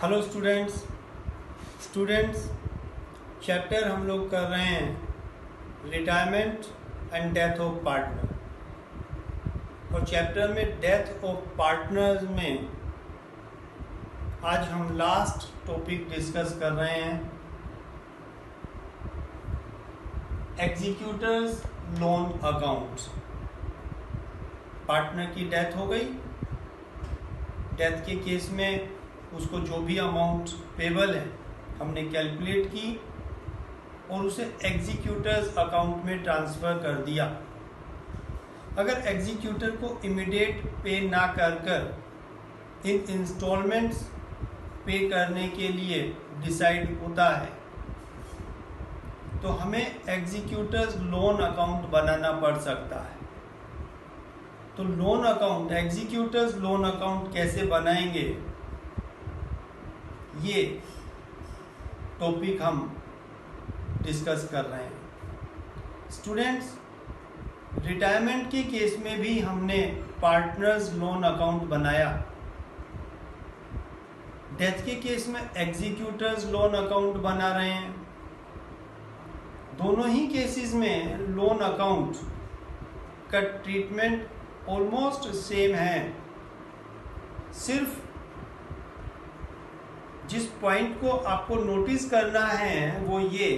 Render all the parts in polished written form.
Hello students chapter हम लोग कर रहे हैं retirement and death of partner. और चैप्टर में डेथ ऑफ पार्टनर्स में आज हम लास्ट टॉपिक डिस्कस कर रहे हैं एग्जीक्यूटर्स लोन अकाउंट। पार्टनर की डेथ हो गई, डेथ के केस में उसको जो भी अमाउंट पेबल है हमने कैलकुलेट की और उसे एग्जीक्यूटर्स अकाउंट में ट्रांसफ़र कर दिया। अगर एग्जीक्यूटर को इमीडिएट पे ना कर इन इंस्टॉलमेंट्स पे करने के लिए डिसाइड होता है तो हमें एग्जीक्यूटर्स लोन अकाउंट बनाना पड़ सकता है। तो loan account, executors loan account कैसे बनाएंगे, ये टॉपिक हम डिस्कस कर रहे हैं। स्टूडेंट्स, रिटायरमेंट के केस में भी हमने पार्टनर्स लोन अकाउंट बनाया, डेथ के केस में एग्जीक्यूटर्स लोन अकाउंट बना रहे हैं। दोनों ही केसेस में लोन अकाउंट का ट्रीटमेंट ऑलमोस्ट सेम है। सिर्फ जिस पॉइंट को आपको नोटिस करना है वो ये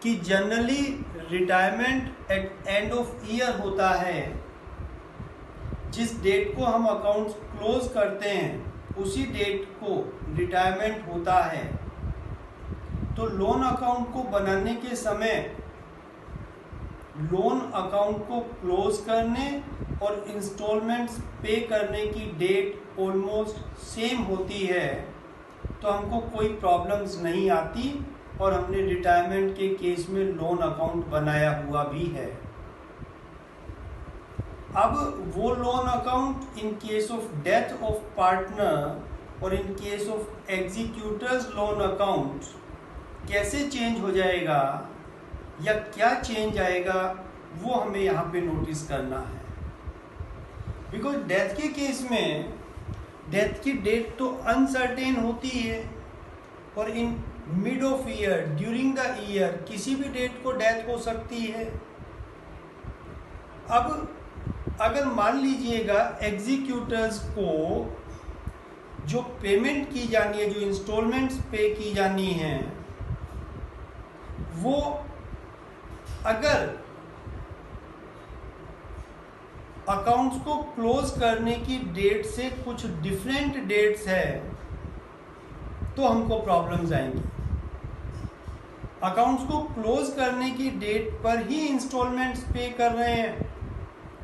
कि generally retirement at end of year होता है। जिस डेट को हम अकाउंट्स क्लोज करते हैं उसी डेट को रिटायरमेंट होता है। तो लोन अकाउंट को बनाने के समय लोन अकाउंट को क्लोज करने और इंस्टॉलमेंट्स पे करने की डेट ऑलमोस्ट सेम होती है, तो हमको कोई प्रॉब्लम्स नहीं आती और हमने रिटायरमेंट के केस में लोन अकाउंट बनाया हुआ भी है। अब वो loan account in case of death of partner और in case of executors loan account कैसे चेंज हो जाएगा या क्या चेंज आएगा वो हमें यहाँ पे नोटिस करना है। बिकॉज डेथ के केस में डेथ की डेट तो अनसर्टेन होती है और in mid of year, during the year किसी भी डेट को डेथ हो सकती है। अब अगर मान लीजिएगा एग्जीक्यूटर्स को जो पेमेंट की जानी है, जो इंस्टॉलमेंट्स पे की जानी है, वो अगर अकाउंट्स को क्लोज करने की डेट से कुछ डिफरेंट डेट्स है तो हमको प्रॉब्लम्स आएंगी। अकाउंट्स को क्लोज करने की डेट पर ही इंस्टॉलमेंट्स पे कर रहे हैं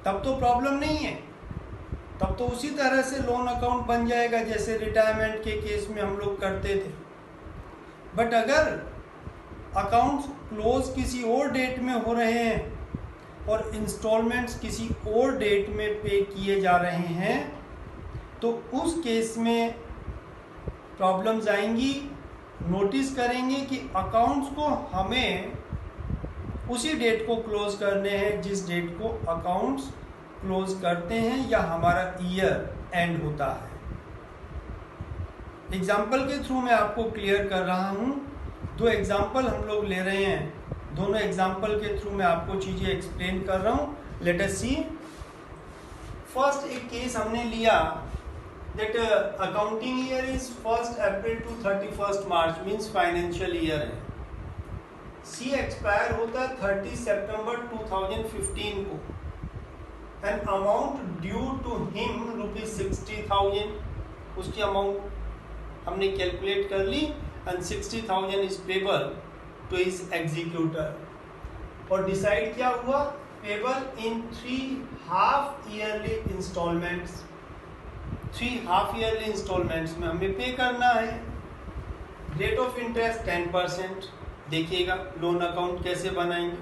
तब तो प्रॉब्लम नहीं है, तब तो उसी तरह से लोन अकाउंट बन जाएगा जैसे रिटायरमेंट के केस में हम लोग करते थे। बट अगर अकाउंट्स क्लोज किसी और डेट में हो रहे हैं और इंस्टॉलमेंट्स किसी और डेट में पे किए जा रहे हैं तो उस केस में प्रॉब्लम्स आएंगी। नोटिस करेंगे कि अकाउंट्स को हमें उसी डेट को क्लोज करने हैं जिस डेट को अकाउंट्स क्लोज करते हैं या हमारा ईयर एंड होता है। एग्जाम्पल के थ्रू मैं आपको क्लियर कर रहा हूँ। दो एग्जाम्पल हम लोग ले रहे हैं, दोनों एग्जाम्पल के थ्रू मैं आपको चीज़ें एक्सप्लेन कर रहा हूँ। Let us see. फर्स्ट एक केस हमने लिया that accounting year is 1 April to 31 March, means financial year है। सी एक्सपायर होता है 30 सितंबर 2015 को। An amount due to him ₹60,000, उसकी अमाउंट हमने कैलकुलेट कर ली and 60,000 is payable to his executor. और डिसाइड क्या हुआ, payable in 3 half yearly installments. 3 half yearly installments में हमें पे करना है। Rate of interest 10%। देखिएगा लोन अकाउंट कैसे बनाएंगे।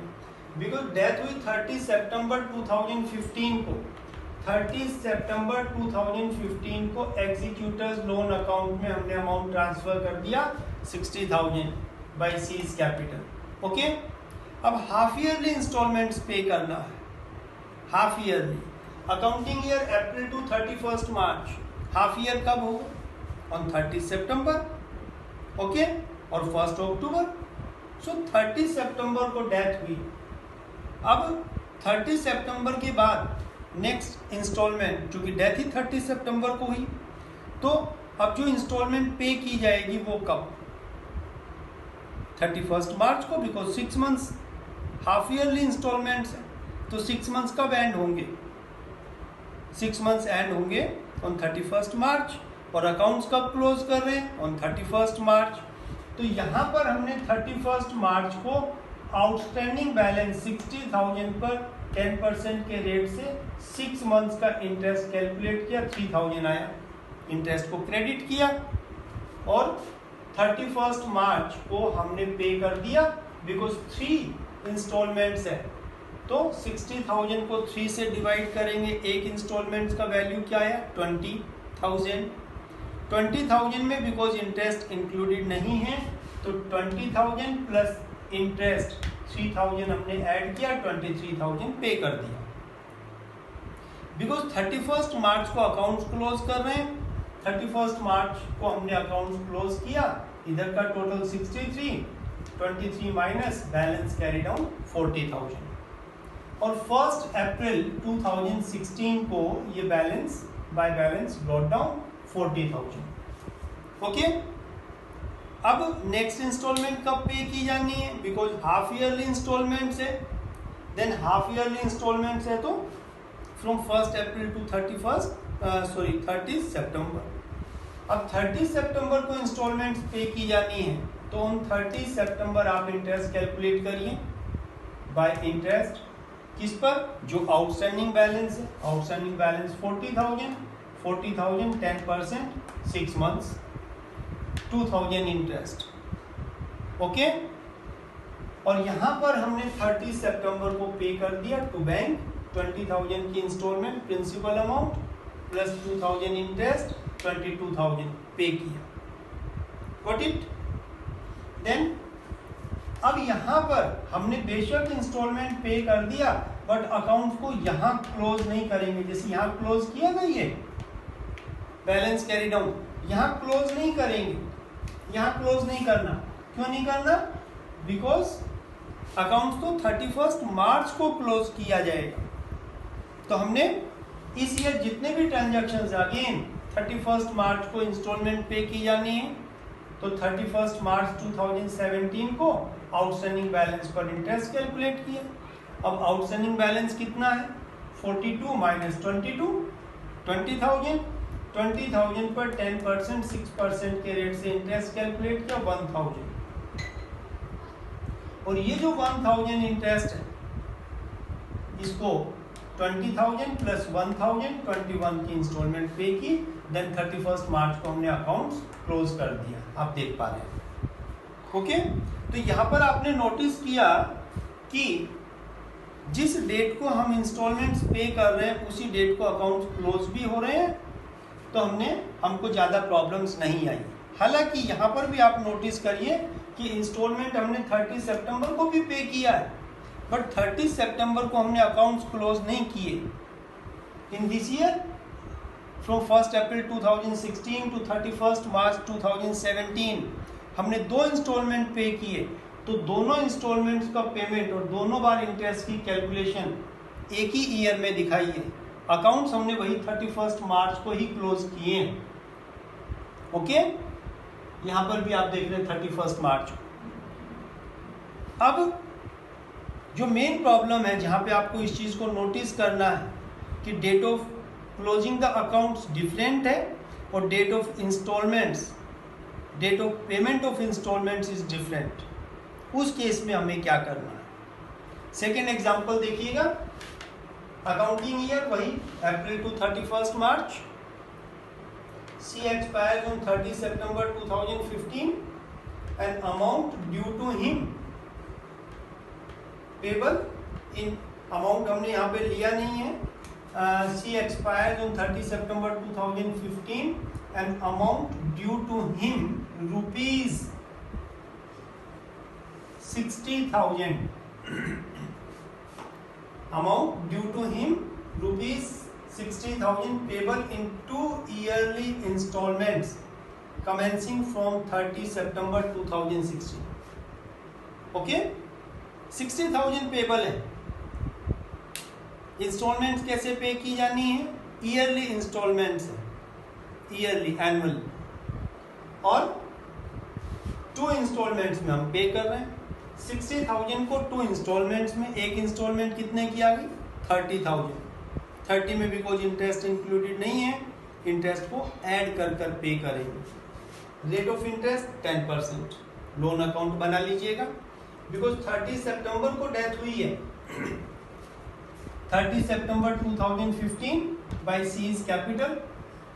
बिकॉज डेथ हुई 30 सितंबर 2015 को, 30 सितंबर 2015 को एग्जीक्यूटर्स लोन अकाउंट में हमने अमाउंट ट्रांसफर कर दिया 60,000 बाई सीज कैपिटल। ओके, अब हाफ ईयरली इंस्टॉलमेंट्स पे करना है। Half yearly accounting year April to 31 March, half year कब होगा? ऑन 30 सितंबर, ओके, और 1 अक्टूबर। सो 30 सितंबर को डेथ हुई। अब 30 सितंबर के बाद नेक्स्ट इंस्टॉलमेंट, चूंकि डेथ ही 30 सितंबर को हुई, तो अब जो इंस्टॉलमेंट पे की जाएगी वो कब? 31 मार्च को, because 6 months half yearly instalments है, तो 6 मंथ्स कब एंड होंगे? 6 मंथ्स एंड होंगे ऑन 31 मार्च, और अकाउंट्स कब क्लोज कर रहे हैं? On 31 March. तो यहाँ पर हमने 31 मार्च को आउटस्टैंडिंग बैलेंस 60,000 पर 10% के रेट से 6 मंथ्स का इंटरेस्ट कैलकुलेट किया, 3,000 आया, इंटरेस्ट को क्रेडिट किया, और 31 मार्च को हमने पे कर दिया, बिकॉज 3 इंस्टॉलमेंट्स है, तो 60,000 को 3 से डिवाइड करेंगे, एक इंस्टॉलमेंट का वैल्यू क्या है? 20,000। 20,000 में बिकॉज इंटरेस्ट इंक्लूडेड नहीं है, तो 20,000 प्लस इंटरेस्ट 3,000 हमने ऐड किया, 23,000 पे कर दिया। बिकॉज 31 मार्च को अकाउंट्स क्लोज कर रहे हैं, 31 मार्च को हमने अकाउंट्स क्लोज किया, इधर का total 63, 23 minus balance carry down 40,000, और 1 अप्रैल 2016 को ये balance by balance brought down 40,000। Okay, अब नेक्स्ट इंस्टॉलमेंट कब पे की जानी है? बिकॉज हाफ ईयरली इंस्टॉलमेंट्स है, देन हाफ ईयरली इंस्टॉलमेंट्स है, तो फ्रॉम 1 अप्रैल टू 30 सितंबर। अब 30 सितंबर को इंस्टॉलमेंट्स पे की जानी है, तो ऑन 30 सितंबर आप इंटरेस्ट कैलकुलेट करिए बाय इंटरेस्ट, किस पर? जो आउटस्टैंडिंग बैलेंस है, outstanding balance 40,000, 10%, 6 months, 2,000 interest, okay. और यहाँ पर हमने 30 सितंबर को पे कर दिया टू बैंक 20,000 की instalment principal amount plus 2,000 interest, 22,000 पे किया, गॉट इट। देन अब यहाँ पर हमने बेशक इंस्टॉलमेंट पे कर दिया, बट अकाउंट को यहाँ क्लोज नहीं करेंगे, जैसे यहाँ क्लोज किया ना ये बैलेंस कैरी डाउन, यहाँ क्लोज नहीं करेंगे, यहाँ क्लोज नहीं करना। क्यों नहीं करना? बिकॉज अकाउंट तो 31 मार्च को क्लोज किया जाएगा, तो हमने इस ईयर जितने भी ट्रांजैक्शंस अगेन 31 मार्च को इंस्टॉलमेंट पे की जानी है, तो 31 मार्च 2017 को आउटस्टैंडिंग बैलेंस पर इंटरेस्ट कैलकुलेट किया। अब आउटस्टैंडिंग बैलेंस कितना है? 42 माइनस 22, 20,000, 20,000 पर 10%, 6% के रेट से इंटरेस्ट कैलकुलेट किया, 1,000। और ये जो 1,000 इंटरेस्ट है, इसको 20,000 प्लस 1,000, 21 की इंस्टॉलमेंट पे की, देन 31 मार्च को हमने अकाउंट्स क्लोज कर दिया, आप देख पा रहे हैं, ओके। तो यहाँ पर आपने नोटिस किया कि जिस डेट को हम इंस्टॉलमेंट्स पे कर रहे हैं उसी डेट को अकाउंट्स क्लोज भी हो रहे हैं, तो हमको ज़्यादा प्रॉब्लम्स नहीं आई। हालांकि यहाँ पर भी आप नोटिस करिए कि इंस्टॉलमेंट हमने 30 सितंबर को भी पे किया है, बट 30 सितंबर को हमने अकाउंट्स क्लोज नहीं किए। In this year from 1 April 2016 to 31 March 2017 हमने 2 इंस्टॉलमेंट पे किए, तो दोनों इंस्टॉलमेंट्स का पेमेंट और दोनों बार इंटरेस्ट की कैलकुलेशन एक ही ईयर में दिखाई है। अकाउंट्स हमने वही 31 मार्च को ही क्लोज किए, ओके। यहाँ पर भी आप देख रहे हैं 31 मार्च। अब जो मेन प्रॉब्लम है, जहाँ पे आपको इस चीज़ को नोटिस करना है कि date of closing the accounts different है और date of installments, date of payment of installments is different. उस केस में हमें क्या करना है? सेकेंड एग्जाम्पल देखिएगा, अकाउंटिंग ईयर वही April to 31 March, C expires on 30 सितंबर 2015 and amount due to him payable in, amount हमने यहाँ पे लिया नहीं है, सी एक्सपायर्स ऑन 30 सितंबर 2015 and amount due to him rupees 60,000, amount due to him rupees 60,000 payable in 2 yearly installments commencing from 30 September 2016. Okay 60,000 payable है। Installments कैसे पे की जानी है? ईयरली इंस्टॉलमेंट्स है, ईयरली एनुअल, और 2 इंस्टॉलमेंट्स में हम पे कर रहे हैं। 60,000 को 2 इंस्टॉलमेंट्स में, एक इंस्टॉलमेंट कितने की आ गई? 30,000। 30 में भी कोई इंटरेस्ट इंक्लूडेड नहीं है, इंटरेस्ट को ऐड कर कर पे करेंगे। Rate of interest 10%। Loan account बना लीजिएगा, बिकॉज 30 सितंबर को डेथ हुई है। 30 सितंबर 2015 by C's capital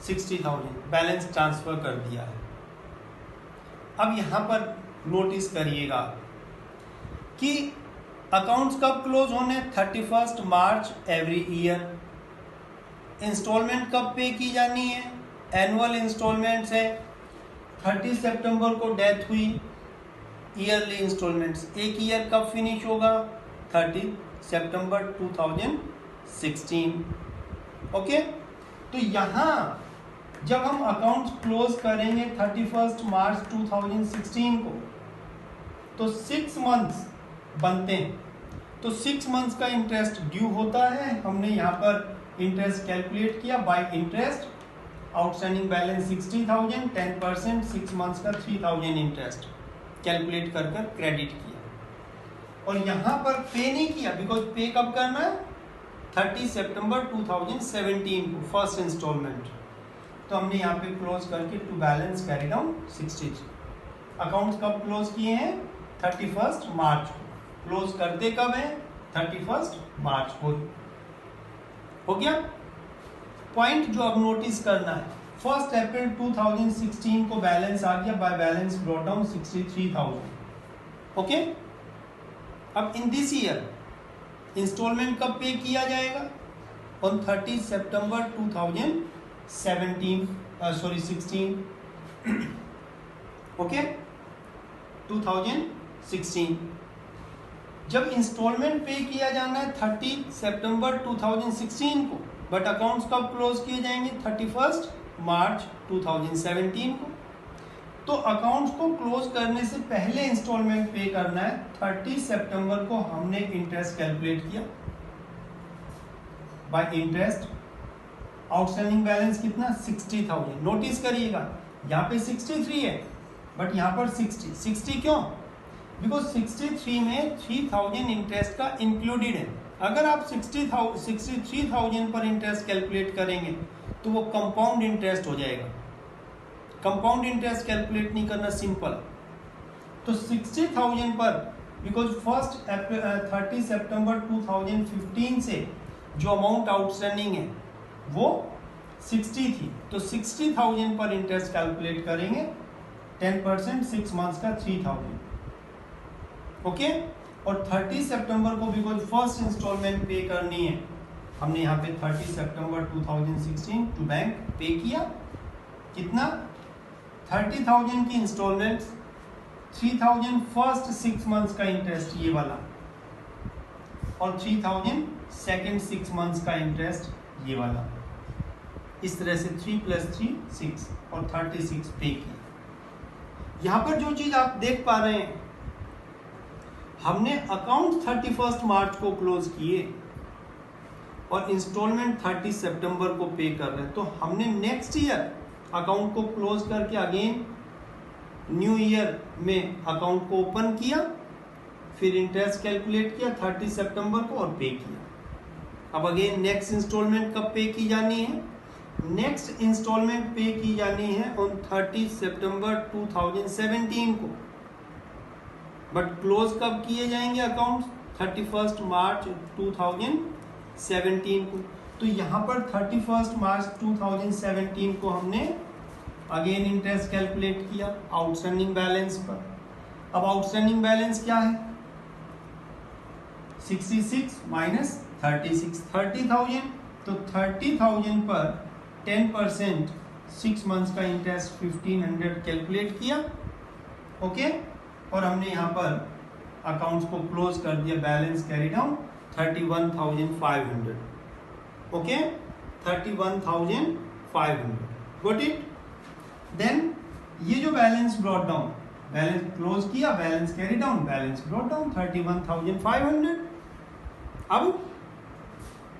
60,000 balance transfer कर दिया है। अब यहां पर नोटिस करिएगा कि अकाउंट्स कब क्लोज होने? 31 मार्च एवरी ईयर। इंस्टॉलमेंट कब पे की जानी है? एनुअल इंस्टॉलमेंट्स है। 30 सितंबर को डेथ हुई, ईयरली इंस्टॉलमेंट्स। एक ईयर कब फिनिश होगा? 30 सितंबर 2016। ओके, तो यहां जब हम अकाउंट्स क्लोज करेंगे 31 मार्च 2016 को, तो 6 मंथ्स बनते हैं। तो 6 मंथ्स का इंटरेस्ट ड्यू होता है। हमने यहाँ पर इंटरेस्ट कैलकुलेट किया bye interest. Outstanding balance 60,000, 10%, 6 months का 3,000 इंटरेस्ट कैलकुलेट कर कर क्रेडिट किया। और यहाँ पर पे नहीं किया, बिकॉज पे कब करना है? 30 सितंबर 2017 को फर्स्ट इंस्टॉलमेंट। तो हमने यहाँ पे क्लोज करके to balance carry down 63। Accounts कब क्लोज किए हैं? 31 मार्च को। क्लोज करते कब है? 31 मार्च को। हो गया पॉइंट। जो अब नोटिस करना है, 1 अप्रैल 2016 को बैलेंस आ गया, by balance brought down 63,000। Okay, अब इन दिस ईयर इंस्टॉलमेंट कब पे किया जाएगा? ऑन 30 सितंबर 2017 16। ओके, 2016 जब इंस्टॉलमेंट पे किया जाना है 30 सितंबर 2016 को, बट अकाउंट्स कब क्लोज किए जाएंगे? 31 मार्च 2017 को। तो अकाउंट्स को क्लोज करने से पहले इंस्टॉलमेंट पे करना है। 30 सितंबर को हमने इंटरेस्ट कैलकुलेट किया बाय इंटरेस्ट। आउटस्टैंडिंग बैलेंस कितना? 60,000। नोटिस करिएगा यहाँ पे 63 है, बट यहाँ पर 60 क्यों? बिकॉज 63 में 3,000 इंटरेस्ट का इंक्लूडेड है। अगर आप 63,000 पर इंटरेस्ट कैलकुलेट करेंगे तो वो कंपाउंड इंटरेस्ट हो जाएगा। कंपाउंड इंटरेस्ट कैलकुलेट नहीं करना सिंपल। तो 60,000 पर, बिकॉज 30 सितंबर 2015 से जो अमाउंट आउटस्टैंडिंग है वो 60 थी, तो 60,000 पर इंटरेस्ट कैलकुलेट करेंगे। 10%, 6 मंथ्स का 3,000। ओके, और 30 सितंबर को बिकॉज फर्स्ट इंस्टॉलमेंट पे करनी है, हमने यहाँ पे 30 सितंबर 2016 टू बैंक पे किया। कितना? 30,000 की इंस्टॉलमेंट्स, 3,000 फर्स्ट 6 मंथ्स का इंटरेस्ट ये वाला, और 3,000 सेकेंड 6 मंथ्स का इंटरेस्ट ये वाला। इस तरह से 3 + 3 6 और 36 पे किया। यहाँ पर जो चीज आप देख पा रहे हैं, हमने अकाउंट 31 मार्च को क्लोज किए और इंस्टॉलमेंट 30 सितंबर को पे कर रहे हैं। तो हमने नेक्स्ट ईयर अकाउंट को क्लोज करके अगेन न्यू ईयर में अकाउंट को ओपन किया, फिर इंटरेस्ट कैलकुलेट किया 30 सितंबर को और पे किया। अब अगेन नेक्स्ट इंस्टॉलमेंट कब पे की जानी है? नेक्स्ट इंस्टॉलमेंट पे की जानी है ऑन 30 सितंबर 2017 को, बट क्लोज कब किए जाएंगे अकाउंट्स? 31 मार्च 2017 को। तो यहाँ पर 31 मार्च 2017 को हमने अगेन इंटरेस्ट कैलकुलेट किया आउटस्टैंडिंग बैलेंस पर। अब आउटस्टैंडिंग बैलेंस क्या है? 66 माइनस 36, 30,000। तो 30,000 पर 10% 6 मंथ्स का इंटरेस्ट 1,500 कैलकुलेट किया। ओके, और हमने यहाँ पर अकाउंट्स को क्लोज कर दिया, balance carry down 31,500। Okay, 31,500 got it. Then ये जो balance brought down, balance close किया, balance carry down, balance brought down 31,500। अब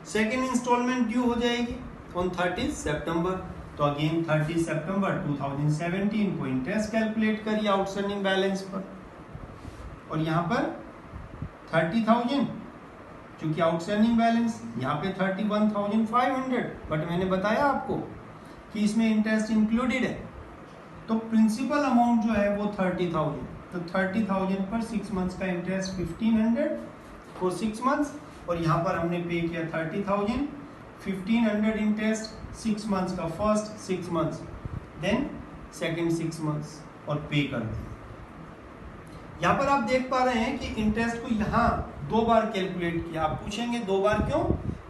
सेकेंड इंस्टॉलमेंट ड्यू हो जाएगी ऑन 30 सितंबर। तो अगेन 30 सितंबर 2017 को इंटरेस्ट कैलकुलेट करिए आउटस्टैंडिंग बैलेंस पर, और यहाँ पर 30,000 क्योंकि आउटस्टैंडिंग बैलेंस, यहाँ पे 31,500, बट मैंने बताया आपको कि इसमें इंटरेस्ट इंक्लूडेड है, तो प्रिंसिपल अमाउंट जो है वो 30,000। तो 30,000 पर 6 मंथ्स का इंटरेस्ट 1,500 फॉर 6 मंथ्स, और यहाँ पर हमने पे किया 30,000, 1,500 इंटरेस्ट 6 मंथ्स का, first 6 months, then second 6 months, और पे कर दिया। यहाँ पर आप देख पा रहे हैं कि इंटरेस्ट को यहाँ 2 बार कैलकुलेट किया। आप पूछेंगे 2 बार क्यों?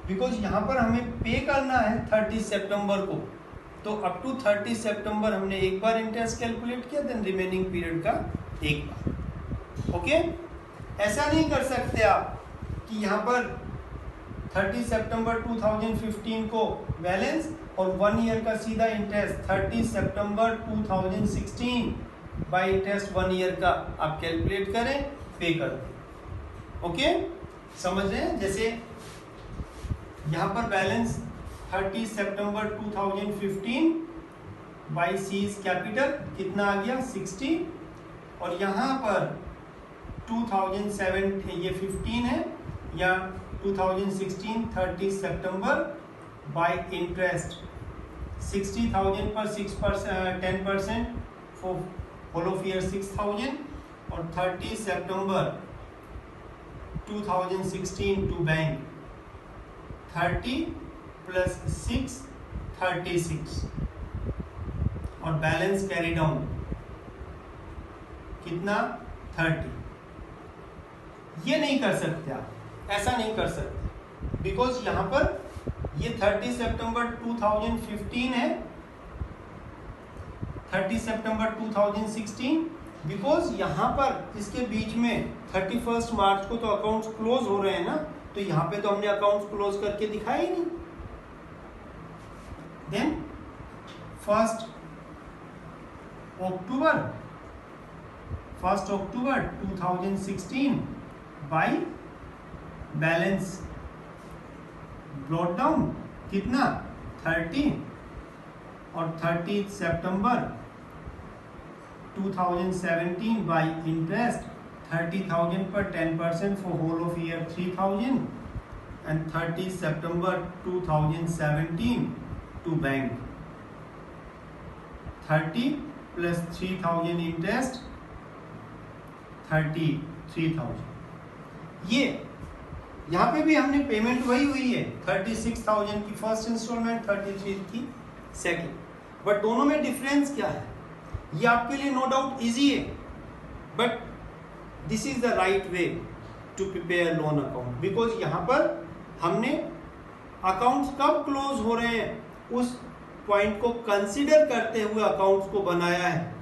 बिकॉज यहाँ पर हमें पे करना है 30 सितंबर को, तो अप टू 30 सितंबर हमने एक बार इंटरेस्ट कैलकुलेट किया, देन रिमेनिंग पीरियड का एक बार। ओके, ऐसा नहीं कर सकते आप कि यहाँ पर 30 सितंबर 2015 को बैलेंस और 1 ईयर का सीधा इंटरेस्ट 30 सितंबर 2016 बाय इंटरेस्ट 1 ईयर का आप कैलकुलेट करें, पे कर दें। ओके, समझ रहे हैं? जैसे यहाँ पर बैलेंस 30 सितंबर 2015 बाई सीज कैपिटल कितना आ गया 60, और यहाँ पर 2007 ये 15 है, या 2016 30 सितंबर बाई इंटरेस्ट 60,000 पर 10% फॉर होल ऑफ ईयर 6,000, और 30 सितंबर 2016 टू बैंक 30 प्लस 6 36, और बैलेंस कैरी डाउन कितना 30। ये नहीं कर सकते आप, ऐसा नहीं कर सकते, बिकॉज यहां पर ये 30 सितंबर 2015 है, 30 सितंबर 2016, बिकॉज यहां पर इसके बीच में 31 मार्च को तो अकाउंट्स क्लोज हो रहे हैं ना, तो यहां पे तो हमने अकाउंट्स क्लोज करके दिखाया ही नहीं। Then 1 October 2016 by balance brought down कितना 30, और 30 सितंबर 2017 बाई इंटरेस्ट 30,000 पर 10% for whole of year 3,000, and 30 सितंबर 2017 टू बैंक 30 प्लस 3,000 इंटरेस्ट 33,000। ये यहाँ पे भी हमने पेमेंट वही हुई है, 36,000 की फर्स्ट इंस्टॉलमेंट, 33 की सेकंड, बट दोनों में डिफरेंस क्या है? ये आपके लिए नो डाउट इजी है, but this is the right way to prepare loan account, because यहाँ पर हमने अकाउंट्स कब क्लोज हो रहे हैं उस पॉइंट को कंसिडर करते हुए अकाउंट्स को बनाया है।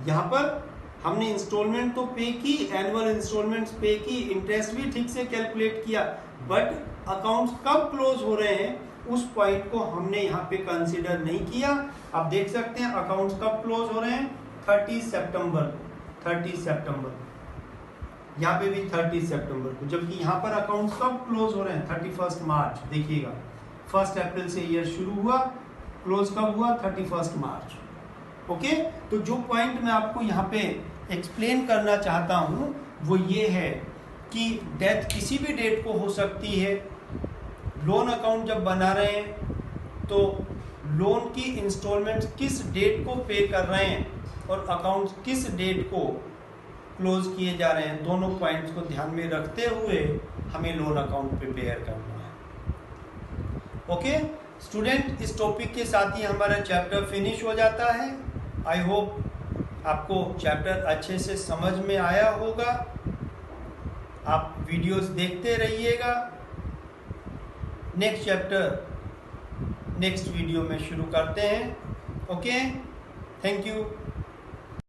यहाँ पर हमने इंस्टॉलमेंट तो पे की, एनुअल इंस्टॉलमेंट्स पे की, इंटरेस्ट भी ठीक से कैलकुलेट किया, बट अकाउंट्स कब क्लोज हो रहे हैं उस पॉइंट को हमने यहाँ पे कंसिडर नहीं किया। आप देख सकते हैं अकाउंट्स कब क्लोज हो रहे हैं 30 सितंबर, यहाँ पे भी 30 सितंबर को, जबकि यहाँ पर अकाउंट्स कब क्लोज हो रहे हैं 31 मार्च। देखिएगा 1 अप्रैल से ईयर शुरू हुआ, क्लोज कब हुआ 31 मार्च। ओके, तो जो पॉइंट मैं आपको यहाँ पे एक्सप्लेन करना चाहता हूँ वो ये है कि डेथ किसी भी डेट को हो सकती है। लोन अकाउंट जब बना रहे हैं तो लोन की इंस्टॉलमेंट्स किस डेट को पे कर रहे हैं और अकाउंट्स किस डेट को क्लोज किए जा रहे हैं, दोनों पॉइंट्स को ध्यान में रखते हुए हमें लोन अकाउंट प्रिपेयर करना है। ओके स्टूडेंट, इस टॉपिक के साथ ही हमारा चैप्टर फिनिश हो जाता है। आई होप आपको चैप्टर अच्छे से समझ में आया होगा। आप वीडियोस देखते रहिएगा। नेक्स्ट चैप्टर नेक्स्ट वीडियो में शुरू करते हैं। Okay, thank you.